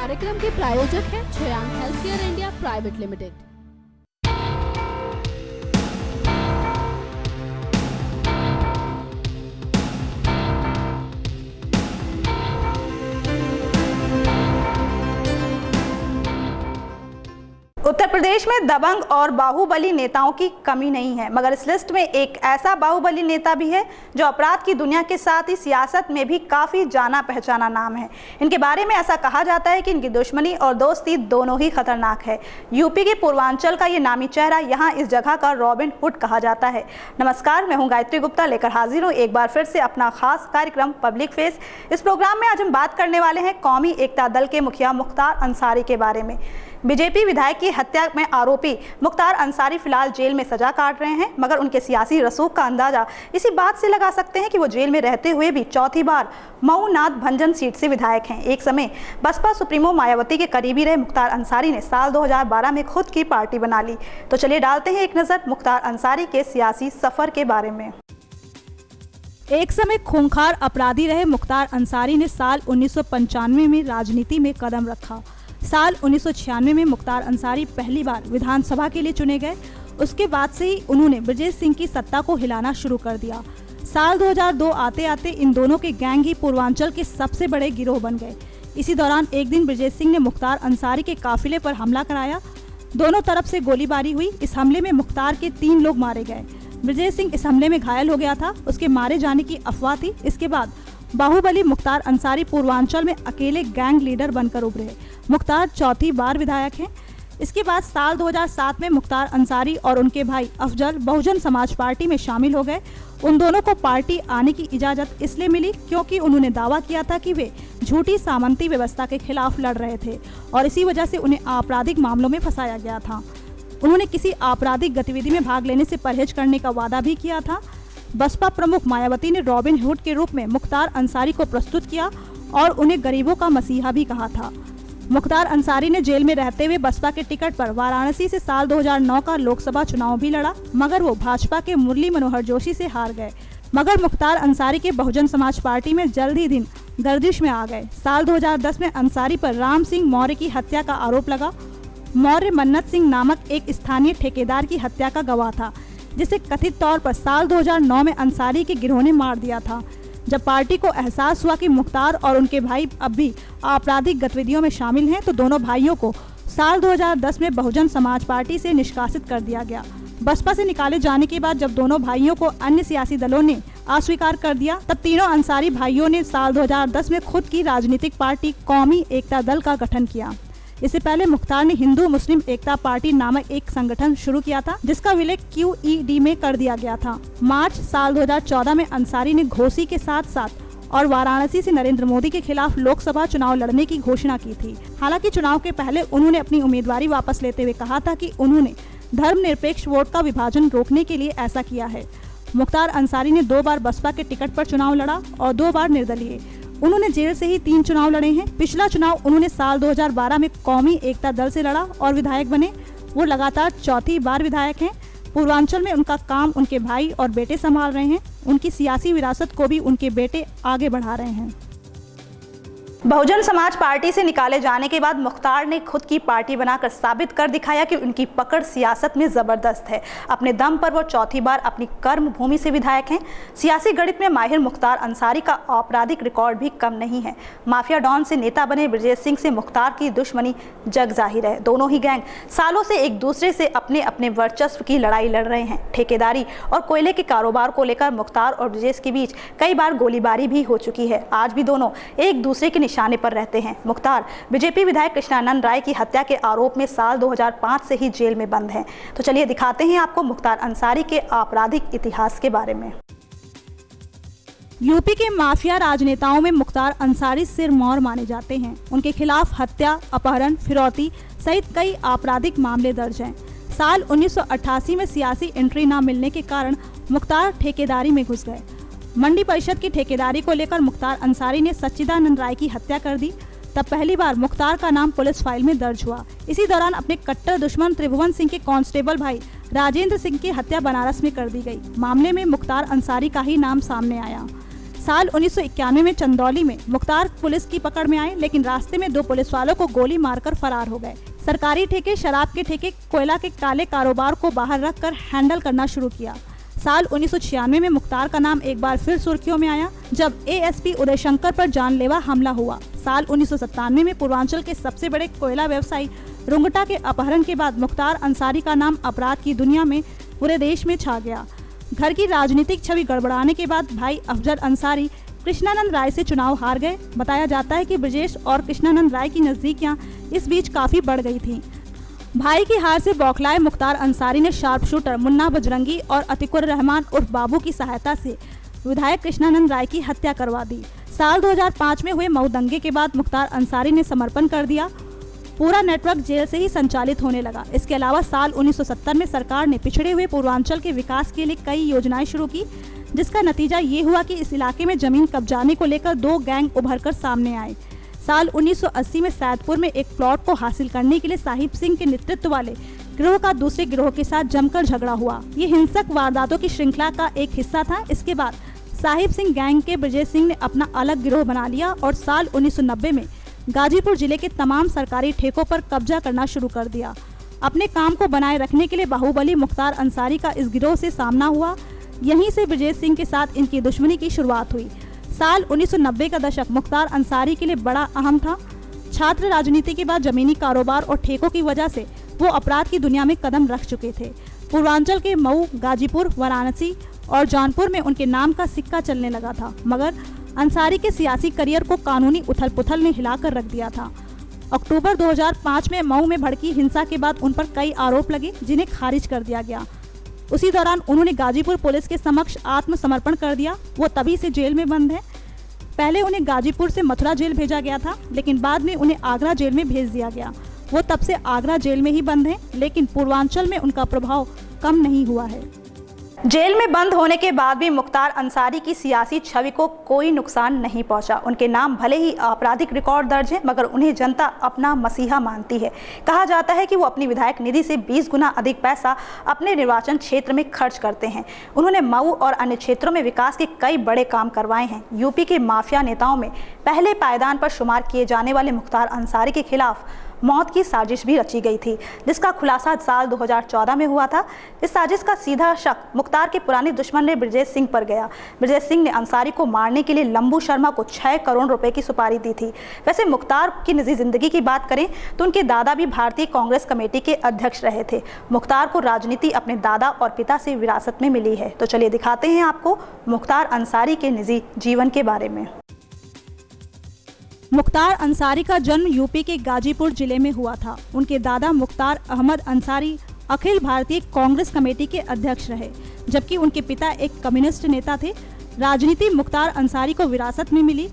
कार्यक्रम के प्रायोजक हैं छयांग healthcare India private limited. Uttar Pradesh में दबंग और बाहुबली नेताओं की कमी नहीं है, मगर इस लिस्ट में एक ऐसा बाहुबली नेता भी है जो अपराध की दुनिया के साथ ही सियासत में भी काफ़ी जाना पहचाना नाम है। इनके बारे में ऐसा कहा जाता है कि इनकी दुश्मनी और दोस्ती दोनों ही खतरनाक है। यूपी के पूर्वांचल का ये नामी चेहरा यहाँ इस जगह का रॉबिन हुड कहा जाता है। नमस्कार, मैं हूँ गायत्री गुप्ता, लेकर हाजिर हूँ एक बार फिर से अपना खास कार्यक्रम पब्लिक फेस। इस प्रोग्राम में आज हम बात करने वाले हैं कौमी एकता दल के मुखिया मुख्तार अंसारी के बारे में। बीजेपी विधायक की हत्या में आरोपी मुख्तार अंसारी फिलहाल जेल में सजा काट रहे हैं, मगर उनके सियासी रसूख का अंदाजा इसी बात से लगा सकते हैं कि वो जेल में रहते हुए भी चौथी बार मऊ नाथ भंजन सीट से विधायक हैं। एक समय बसपा सुप्रीमो मायावती के करीबी रहे मुख्तार अंसारी ने साल 2012 में खुद की पार्टी बना ली। तो चलिए डालते हैं एक नज़र मुख्तार अंसारी के सियासी सफर के बारे में। एक समय खूंखार अपराधी रहे मुख्तार अंसारी ने साल 1995 में राजनीति में कदम रखा। साल 1996 में मुख्तार अंसारी पहली बार विधानसभा के लिए चुने गए। उसके बाद से ही उन्होंने ब्रजेश सिंह की सत्ता को हिलाना शुरू कर दिया। साल 2002 आते आते इन दोनों के गैंग ही पूर्वांचल के सबसे बड़े गिरोह बन गए। इसी दौरान एक दिन ब्रजेश सिंह ने मुख्तार अंसारी के काफिले पर हमला कराया। दोनों तरफ से गोलीबारी हुई। इस हमले में मुख्तार के 3 लोग मारे गए। ब्रजेश सिंह इस हमले में घायल हो गया था। उसके मारे जाने की अफवाह थी। इसके बाद बाहुबली मुख्तार अंसारी पूर्वांचल में अकेले गैंग लीडर बनकर उभरे। मुख्तार चौथी बार विधायक हैं। इसके बाद साल 2007 में मुख्तार अंसारी और उनके भाई अफजल बहुजन समाज पार्टी में शामिल हो गए। उन दोनों को पार्टी आने की इजाज़त इसलिए मिली क्योंकि उन्होंने दावा किया था कि वे झूठी सामंती व्यवस्था के खिलाफ लड़ रहे थे और इसी वजह से उन्हें आपराधिक मामलों में फंसाया गया था। उन्होंने किसी आपराधिक गतिविधि में भाग लेने से परहेज करने का वादा भी किया था। बसपा प्रमुख मायावती ने रॉबिन हुड के रूप में मुख्तार अंसारी को प्रस्तुत किया और उन्हें गरीबों का मसीहा भी कहा था। मुख्तार अंसारी ने जेल में रहते हुए बसपा के टिकट पर वाराणसी से साल 2009 का लोकसभा चुनाव भी लड़ा, मगर वो भाजपा के मुरली मनोहर जोशी से हार गए। मगर मुख्तार अंसारी के बहुजन समाज पार्टी में जल्द ही दिन गर्दिश में आ गए। साल 2010 में अंसारी पर राम सिंह मौर्य की हत्या का आरोप लगा। मौर्य मन्नत सिंह नामक एक स्थानीय ठेकेदार की हत्या का गवाह था, जिसे कथित तौर पर साल 2009 में अंसारी के गिरोह ने मार दिया था। जब पार्टी को एहसास हुआ कि मुख्तार और उनके भाई अब भी आपराधिक गतिविधियों में शामिल हैं, तो दोनों भाइयों को साल 2010 में बहुजन समाज पार्टी से निष्कासित कर दिया गया। बसपा से निकाले जाने के बाद जब दोनों भाइयों को अन्य सियासी दलों ने अस्वीकार कर दिया, तब तीनों अंसारी भाइयों ने साल 2010 में खुद की राजनीतिक पार्टी कौमी एकता दल का गठन किया। इससे पहले मुख्तार ने हिंदू मुस्लिम एकता पार्टी नामक एक संगठन शुरू किया था, जिसका विलय QED में कर दिया गया था। मार्च साल 2014 में अंसारी ने घोसी के साथ और वाराणसी से नरेंद्र मोदी के खिलाफ लोकसभा चुनाव लड़ने की घोषणा की थी। हालांकि चुनाव के पहले उन्होंने अपनी उम्मीदवारी वापस लेते हुए कहा था कि उन्होंने धर्मनिरपेक्ष वोट का विभाजन रोकने के लिए ऐसा किया है। मुख्तार अंसारी ने 2 बार बसपा के टिकट पर चुनाव लड़ा और 2 बार निर्दलीय। उन्होंने जेल से ही 3 चुनाव लड़े हैं। पिछला चुनाव उन्होंने साल 2012 में कौमी एकता दल से लड़ा और विधायक बने। वो लगातार चौथी बार विधायक हैं। पूर्वांचल में उनका काम उनके भाई और बेटे संभाल रहे हैं। उनकी सियासी विरासत को भी उनके बेटे आगे बढ़ा रहे हैं। बहुजन समाज पार्टी से निकाले जाने के बाद मुख्तार ने खुद की पार्टी बनाकर साबित कर दिखाया कि उनकी पकड़ सियासत में जबरदस्त है। अपने दम पर वो चौथी बार अपनी कर्म भूमि से विधायक हैं। सियासी गणित में माहिर मुख्तार अंसारी का आपराधिक रिकॉर्ड भी कम नहीं है। माफिया डॉन से नेता बने ब्रजेश सिंह से मुख्तार की दुश्मनी जग जाहिर है। दोनों ही गैंग सालों से एक दूसरे से अपने अपने वर्चस्व की लड़ाई लड़ रहे हैं। ठेकेदारी और कोयले के कारोबार को लेकर मुख्तार और ब्रजेश के बीच कई बार गोलीबारी भी हो चुकी है। आज भी दोनों एक दूसरे के निशाने पर रहते हैं। मुख्तार बीजेपी विधायक कृष्णानंद राय की हत्या के आरोप में साल 2005 से ही जेल में बंद हैं। तो चलिए दिखाते हैं आपको मुख्तार अंसारी के आपराधिक इतिहास के बारे में। यूपी के माफिया राजनेताओं में मुख्तार अंसारी सिरमौर माने जाते हैं। उनके खिलाफ हत्या, अपहरण, फिरौती सहित कई आपराधिक मामले दर्ज हैं। साल 1988 में सियासी एंट्री न मिलने के कारण मुख्तार ठेकेदारी में घुस गए। मंडी परिषद की ठेकेदारी को लेकर मुख्तार अंसारी ने सच्चिदानंद राय की हत्या कर दी। तब पहली बार मुख्तार का नाम पुलिस फाइल में दर्ज हुआ। इसी दौरान अपने कट्टर दुश्मन त्रिभुवन सिंह के कांस्टेबल भाई राजेंद्र सिंह की हत्या बनारस में कर दी गई। मामले में मुख्तार अंसारी का ही नाम सामने आया। साल 1991 में चंदौली में मुख्तार पुलिस की पकड़ में आए, लेकिन रास्ते में 2 पुलिस वालों को गोली मारकर फरार हो गए। सरकारी ठेके, शराब के ठेके, कोयला के काले कारोबार को बाहर रखकर हैंडल करना शुरू किया। साल 1996 में मुख्तार का नाम एक बार फिर सुर्खियों में आया जब एएसपी उदय शंकर पर जानलेवा हमला हुआ। साल 1997 में पूर्वांचल के सबसे बड़े कोयला व्यवसायी रुंगटा के अपहरण के बाद मुख्तार अंसारी का नाम अपराध की दुनिया में पूरे देश में छा गया। घर की राजनीतिक छवि गड़बड़ाने के बाद भाई अफजल अंसारी कृष्णानंद राय से चुनाव हार गए। बताया जाता है कि ब्रजेश और कृष्णानंद राय की नजदीकियां इस बीच काफी बढ़ गई थीं। भाई की हार से बौखलाए मुख्तार अंसारी ने शार्प शूटर मुन्ना बजरंगी और अतिकुर रहमान उर्फ बाबू की सहायता से विधायक कृष्णानंद राय की हत्या करवा दी। साल 2005 में हुए मऊ दंगे के बाद मुख्तार अंसारी ने समर्पण कर दिया। पूरा नेटवर्क जेल से ही संचालित होने लगा। इसके अलावा साल 1970 में सरकार ने पिछड़े हुए पूर्वांचल के विकास के लिए कई योजनाएं शुरू की, जिसका नतीजा ये हुआ कि इस इलाके में जमीन कब्जाने को लेकर 2 गैंग उभरकर सामने आए। साल 1980 में सैदपुर में एक प्लॉट को हासिल करने के लिए साहिब सिंह के नेतृत्व वाले गिरोह का दूसरे गिरोह के साथ जमकर झगड़ा हुआ। ये हिंसक वारदातों की श्रृंखला का एक हिस्सा था। इसके बाद साहिब सिंह गैंग के ब्रजेश सिंह ने अपना अलग गिरोह बना लिया और साल 1990 में गाजीपुर जिले के तमाम सरकारी ठेकों पर कब्जा करना शुरू कर दिया। अपने काम को बनाए रखने के लिए बाहुबली मुख्तार अंसारी का इस गिरोह से सामना हुआ। यहीं से ब्रजेश सिंह के साथ इनकी दुश्मनी की शुरुआत हुई। साल 1990 का दशक मुख्तार अंसारी के लिए बड़ा अहम था। छात्र राजनीति के बाद जमीनी कारोबार और ठेकों की वजह से वो अपराध की दुनिया में कदम रख चुके थे। पूर्वांचल के मऊ, गाजीपुर, वाराणसी और जौनपुर में उनके नाम का सिक्का चलने लगा था, मगर अंसारी के सियासी करियर को कानूनी उथल पुथल ने हिलाकर रख दिया था। अक्टूबर 2005 में मऊ में भड़की हिंसा के बाद उन पर कई आरोप लगे, जिन्हें खारिज कर दिया गया। उसी दौरान उन्होंने गाजीपुर पुलिस के समक्ष आत्मसमर्पण कर दिया। वो तभी से जेल में बंद हैं। पहले उन्हें गाजीपुर से मथुरा जेल भेजा गया था, लेकिन बाद में उन्हें आगरा जेल में भेज दिया गया। वो तब से आगरा जेल में ही बंद हैं, लेकिन पूर्वांचल में उनका प्रभाव कम नहीं हुआ है। जेल में बंद होने के बाद भी मुख्तार अंसारी की सियासी छवि को कोई नुकसान नहीं पहुंचा। उनके नाम भले ही आपराधिक रिकॉर्ड दर्ज है, मगर उन्हें जनता अपना मसीहा मानती है। कहा जाता है कि वो अपनी विधायक निधि से 20 गुना अधिक पैसा अपने निर्वाचन क्षेत्र में खर्च करते हैं। उन्होंने मऊ और अन्य क्षेत्रों में विकास के कई बड़े काम करवाए हैं। यूपी के माफिया नेताओं में पहले पायदान पर शुमार किए जाने वाले मुख्तार अंसारी के खिलाफ मौत की साजिश भी रची गई थी, जिसका खुलासा साल 2014 में हुआ था। इस साजिश का सीधा शक मुख्तार के पुराने दुश्मन ने ब्रजेश सिंह पर गया। ब्रजेश सिंह ने अंसारी को मारने के लिए लंबू शर्मा को 6 करोड़ रुपए की सुपारी दी थी। वैसे मुख्तार की निजी जिंदगी की बात करें तो उनके दादा भी भारतीय कांग्रेस कमेटी के अध्यक्ष रहे थे। मुख्तार को राजनीति अपने दादा और पिता से विरासत में मिली है। तो चलिए दिखाते हैं आपको मुख्तार अंसारी के निजी जीवन के बारे में। मुख्तार अंसारी का जन्म यूपी के गाजीपुर जिले में हुआ था। उनके दादा मुख्तार अहमद अंसारी अखिल भारतीय कांग्रेस कमेटी के अध्यक्ष रहे, जबकि उनके पिता एक कम्युनिस्ट नेता थे। राजनीति मुख्तार अंसारी को विरासत में मिली।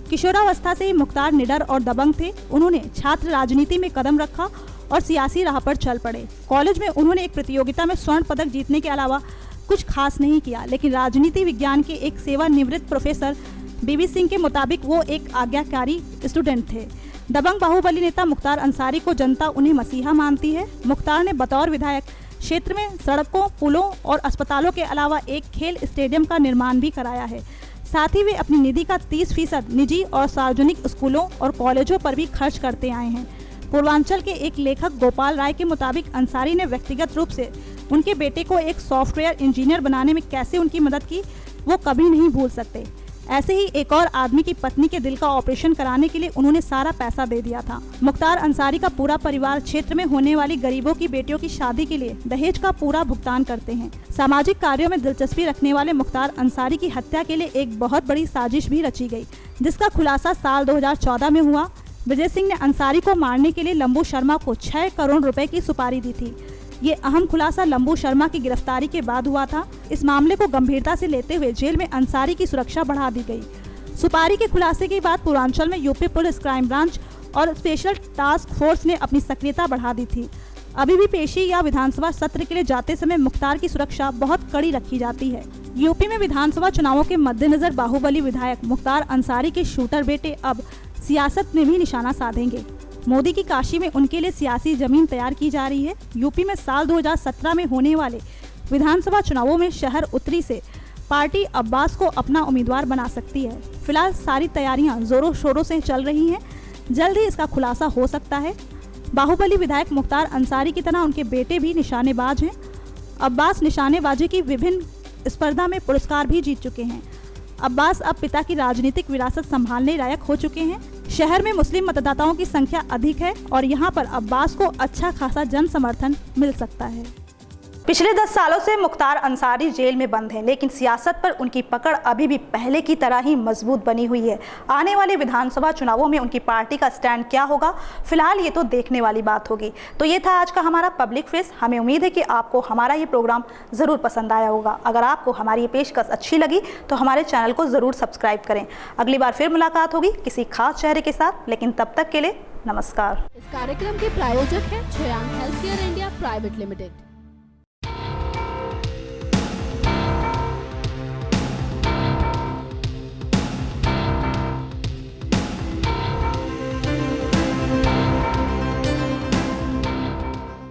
किशोरावस्था से ही मुख्तार निडर और दबंग थे। उन्होंने छात्र राजनीति में कदम रखा और सियासी राह पर चल पड़े। कॉलेज में उन्होंने एक प्रतियोगिता में स्वर्ण पदक जीतने के अलावा कुछ खास नहीं किया, लेकिन राजनीति विज्ञान के एक सेवानिवृत्त प्रोफेसर बीबी सिंह के मुताबिक वो एक आज्ञाकारी स्टूडेंट थे। दबंग बाहुबली नेता मुख्तार अंसारी को जनता उन्हें मसीहा मानती है। मुख्तार ने बतौर विधायक क्षेत्र में सड़कों, पुलों और अस्पतालों के अलावा एक खेल स्टेडियम का निर्माण भी कराया है। साथ ही वे अपनी निधि का 30% निजी और सार्वजनिक स्कूलों और कॉलेजों पर भी खर्च करते आए हैं। पूर्वांचल के एक लेखक गोपाल राय के मुताबिक अंसारी ने व्यक्तिगत रूप से उनके बेटे को एक सॉफ्टवेयर इंजीनियर बनाने में कैसे उनकी मदद की, वो कभी नहीं भूल सकते। ऐसे ही एक और आदमी की पत्नी के दिल का ऑपरेशन कराने के लिए उन्होंने सारा पैसा दे दिया था। मुख्तार अंसारी का पूरा परिवार क्षेत्र में होने वाली गरीबों की बेटियों की शादी के लिए दहेज का पूरा भुगतान करते हैं। सामाजिक कार्यों में दिलचस्पी रखने वाले मुख्तार अंसारी की हत्या के लिए एक बहुत बड़ी साजिश भी रची गई, जिसका खुलासा साल 2014 में हुआ। ब्रजेश सिंह ने अंसारी को मारने के लिए लंबू शर्मा को 6 करोड़ रुपए की सुपारी दी थी। ये अहम खुलासा लंबू शर्मा की गिरफ्तारी के बाद हुआ था। इस मामले को गंभीरता से लेते हुए जेल में अंसारी की सुरक्षा बढ़ा दी गई। सुपारी के खुलासे के बाद पूर्वांचल में यूपी पुलिस क्राइम ब्रांच और स्पेशल टास्क फोर्स ने अपनी सक्रियता बढ़ा दी थी। अभी भी पेशी या विधानसभा सत्र के लिए जाते समय मुख्तार की सुरक्षा बहुत कड़ी रखी जाती है। यूपी में विधानसभा चुनावों के मद्देनजर बाहुबली विधायक मुख्तार अंसारी के शूटर बेटे अब सियासत में भी निशाना साधेंगे। मोदी की काशी में उनके लिए सियासी जमीन तैयार की जा रही है। यूपी में साल 2017 में होने वाले विधानसभा चुनावों में शहर उत्तरी से पार्टी अब्बास को अपना उम्मीदवार बना सकती है। फिलहाल सारी तैयारियां जोरों शोरों से चल रही हैं। जल्द ही इसका खुलासा हो सकता है। बाहुबली विधायक मुख्तार अंसारी की तरह उनके बेटे भी निशानेबाज हैं। अब्बास निशानेबाजी की विभिन्न स्पर्धा में पुरस्कार भी जीत चुके हैं। अब्बास अब पिता की राजनीतिक विरासत संभालने लायक हो चुके हैं। शहर में मुस्लिम मतदाताओं की संख्या अधिक है और यहां पर अब्बास को अच्छा खासा जन समर्थन मिल सकता है। पिछले 10 सालों से मुख्तार अंसारी जेल में बंद हैं, लेकिन सियासत पर उनकी पकड़ अभी भी पहले की तरह ही मजबूत बनी हुई है। आने वाले विधानसभा चुनावों में उनकी पार्टी का स्टैंड क्या होगा, फिलहाल ये तो देखने वाली बात होगी। तो ये था आज का हमारा पब्लिक फेस। हमें उम्मीद है कि आपको हमारा ये प्रोग्राम ज़रूर पसंद आया होगा। अगर आपको हमारी ये पेशकश अच्छी लगी तो हमारे चैनल को ज़रूर सब्सक्राइब करें। अगली बार फिर मुलाकात होगी किसी खास चेहरे के साथ, लेकिन तब तक के लिए नमस्कार। इस कार्यक्रम के प्रायोजक हैं Shreyansh health care India private limited.